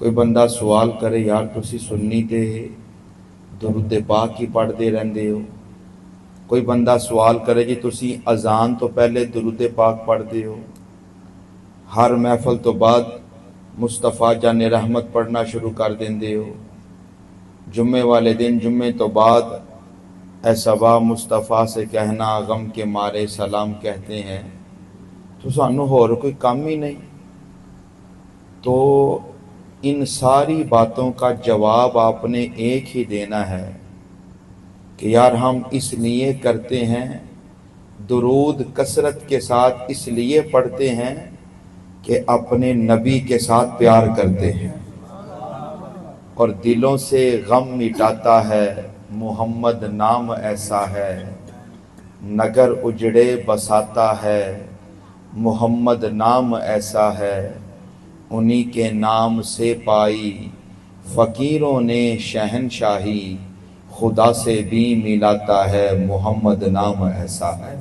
کوئی بندہ سوال کرے یار تسی سنی تے درود پاک ہی پڑھتے رہندے ہو. کوئی بندہ سوال کرے جی تسی اذان تو پہلے درود پاک پڑھتے ہو، ہر محفل تو بعد مصطفیٰ جان رحمت پڑھنا شروع کر دیندے ہو، جمعے والے دن جمعے تو بعد اے صبا مصطفیٰ سے کہنا غم کے مارے سلام کہتے ہیں، تو سانوں اور کوئی کام ہی نہیں. تو ان ساری باتوں کا جواب آپ نے ایک ہی دینا ہے کہ یار ہم اس لیے کرتے ہیں، درود کثرت کے ساتھ اس لیے پڑھتے ہیں کہ اپنے نبی کے ساتھ پیار کرتے ہیں، اور دلوں سے غم مٹاتا ہے محمد نام ایسا ہے، نگر اجڑے بساتا ہے محمد نام ایسا ہے، انہی کے نام سے پائی فقیروں نے شہنشاہی، خدا سے بھی ملاتا ہے محمد نام ایسا ہے.